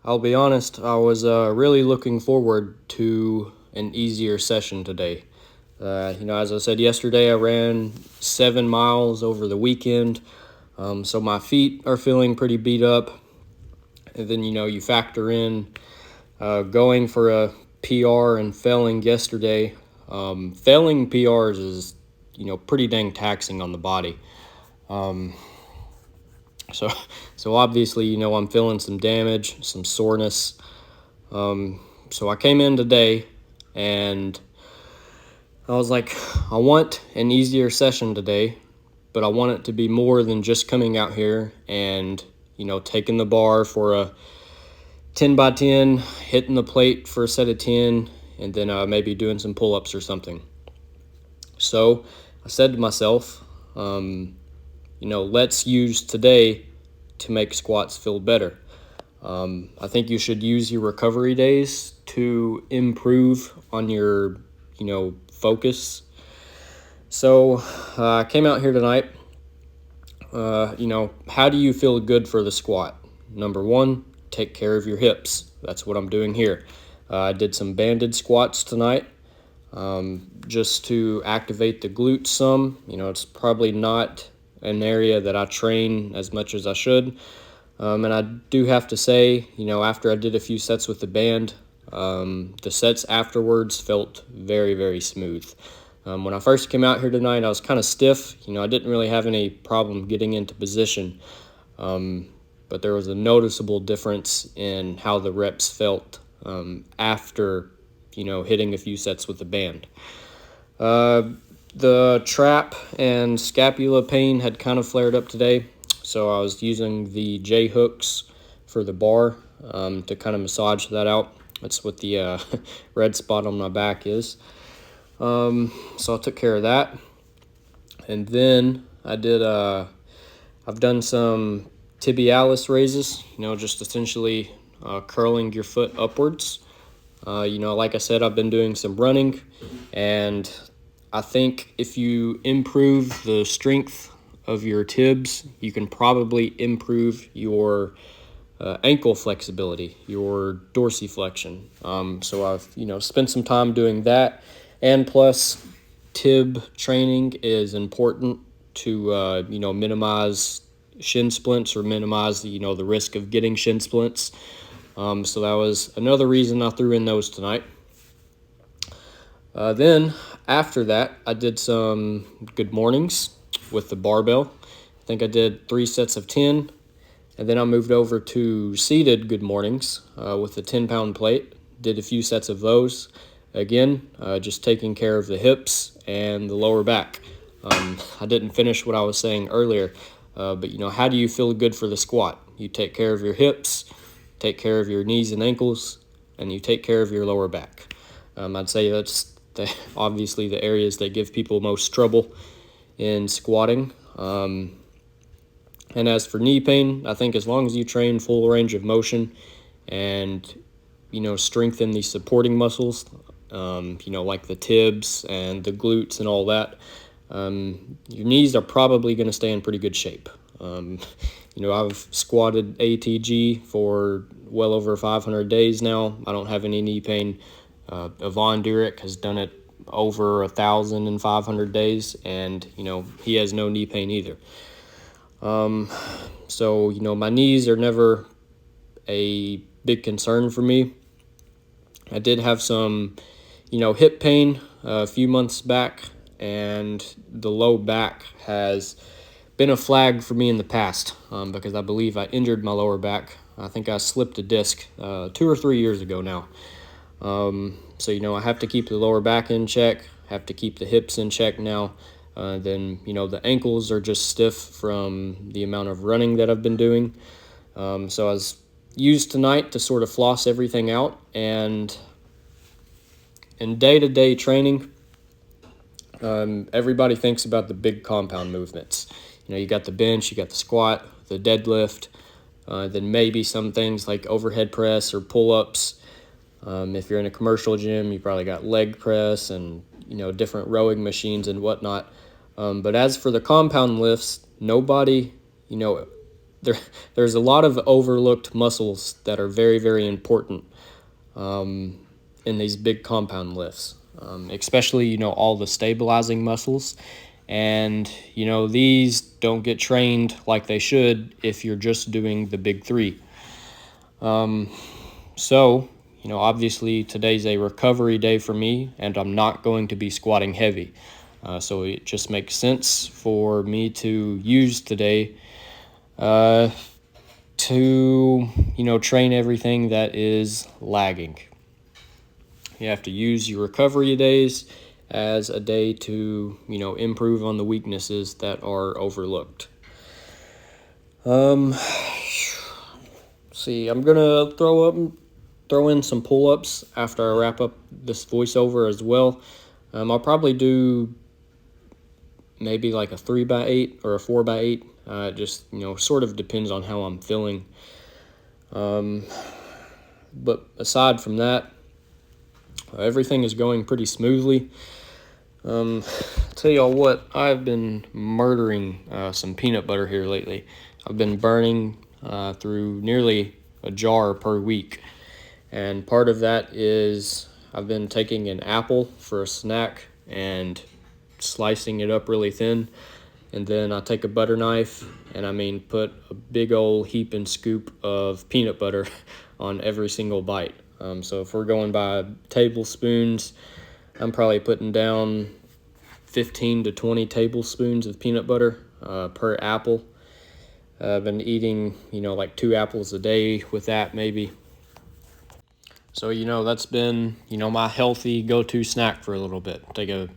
I'll be honest, I was really looking forward to an easier session today. As I said yesterday, I ran 7 miles over the weekend, so my feet are feeling pretty beat up. And then, you factor in going for a PR and failing yesterday. Failing PRs is, pretty dang taxing on the body. Um, so, so obviously, I'm feeling some damage, some soreness. So I came in today and I was like, I want an easier session today, but I want it to be more than just coming out here and, taking the bar for a 10 by 10, hitting the plate for a set of 10, and then maybe doing some pull ups or something. So I said to myself, let's use today to make squats feel better. I think you should use your recovery days to improve on your, focus. So I came out here tonight. How do you feel good for the squat? Number one, take care of your hips. That's what I'm doing here. I did some banded squats tonight just to activate the glutes some. It's probably not an area that I train as much as I should. And I do have to say, after I did a few sets with the band, the sets afterwards felt very, very smooth. When I first came out here tonight, I was kind of stiff. I didn't really have any problem getting into position. But there was a noticeable difference in how the reps felt after, hitting a few sets with the band. The trap and scapula pain had kind of flared up today. So I was using the J hooks for the bar to kind of massage that out. That's what the red spot on my back is. So I took care of that. And then I've done some tibialis raises, just essentially curling your foot upwards. Like I said, I've been doing some running, and I think if you improve the strength of your tibs, you can probably improve your ankle flexibility, your dorsiflexion. So I've spent some time doing that, and plus tib training is important to minimize shin splints or minimize the risk of getting shin splints. So that was another reason I threw in those tonight. Then after that, I did some good mornings with the barbell. I think I did 3 sets of 10, and then I moved over to seated good mornings with the 10-pound plate. Did a few sets of those. Again, just taking care of the hips and the lower back. I didn't finish what I was saying earlier, but how do you feel good for the squat? You take care of your hips, take care of your knees and ankles, and you take care of your lower back. I'd say that's obviously the areas that give people most trouble in squatting. And as for knee pain, I think as long as you train full range of motion and strengthen the supporting muscles, like the tibs and the glutes and all that, your knees are probably going to stay in pretty good shape. I've squatted ATG for well over 500 days now. I don't have any knee pain. Yvonne Durick has done it over 1,500 days, and he has no knee pain either. So my knees are never a big concern for me. I did have some hip pain a few months back, and the low back has been a flag for me in the past because I believe I injured my lower back. I think I slipped a disc 2 or 3 years ago now. So I have to keep the lower back in check, have to keep the hips in check now. Then the ankles are just stiff from the amount of running that I've been doing. So I was used tonight to sort of floss everything out, and in day-to-day training, everybody thinks about the big compound movements. You got the bench, you got the squat, the deadlift, then maybe some things like overhead press or pull-ups. If you're in a commercial gym, you probably got leg press and different rowing machines and whatnot. But as for the compound lifts, nobody there's a lot of overlooked muscles that are very, very important in these big compound lifts, especially, all the stabilizing muscles. And, these don't get trained like they should if you're just doing the big three. So, obviously today's a recovery day for me, and I'm not going to be squatting heavy. So it just makes sense for me to use today to, train everything that is lagging. You have to use your recovery days as a day to, improve on the weaknesses that are overlooked. See, I'm gonna throw in some pull-ups after I wrap up this voiceover as well. I'll probably do maybe like a 3x8 or a 4x8. Just, sort of depends on how I'm feeling. But aside from that, everything is going pretty smoothly. Tell y'all what, I've been murdering some peanut butter here lately. I've been burning through nearly a jar per week. And part of that is I've been taking an apple for a snack and slicing it up really thin. And then I take a butter knife and put a big old heap and scoop of peanut butter on every single bite. So if we're going by tablespoons, I'm probably putting down 15 to 20 tablespoons of peanut butter per apple. I've been eating, like 2 apples a day with that maybe. So, that's been, my healthy go-to snack for a little bit. Take a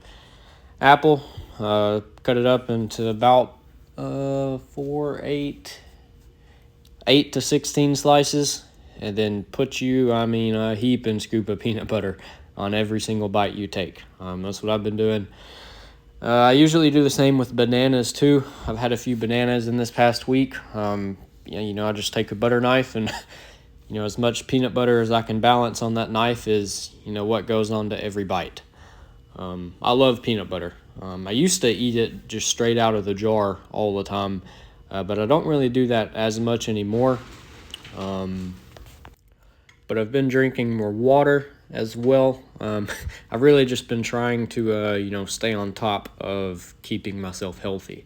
apple, cut it up into about 8 to 16 slices, and then put a heap and scoop of peanut butter on every single bite you take. That's what I've been doing. I usually do the same with bananas too. I've had a few bananas in this past week. I just take a butter knife and, as much peanut butter as I can balance on that knife is, what goes on to every bite. I love peanut butter. I used to eat it just straight out of the jar all the time, but I don't really do that as much anymore. But I've been drinking more water as well. I've really just been trying to, stay on top of keeping myself healthy.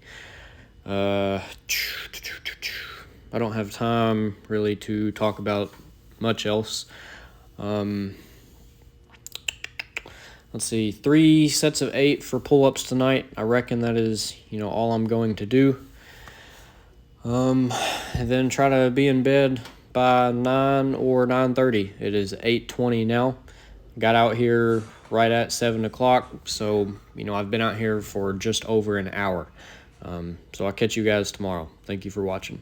I don't have time really to talk about much else. Let's see, 3 sets of 8 for pull-ups tonight. I reckon that is, all I'm going to do. And then try to be in bed by 9 or 9:30. It is 8:20 now. Got out here right at 7 o'clock, so, I've been out here for just over an hour. So I'll catch you guys tomorrow. Thank you for watching.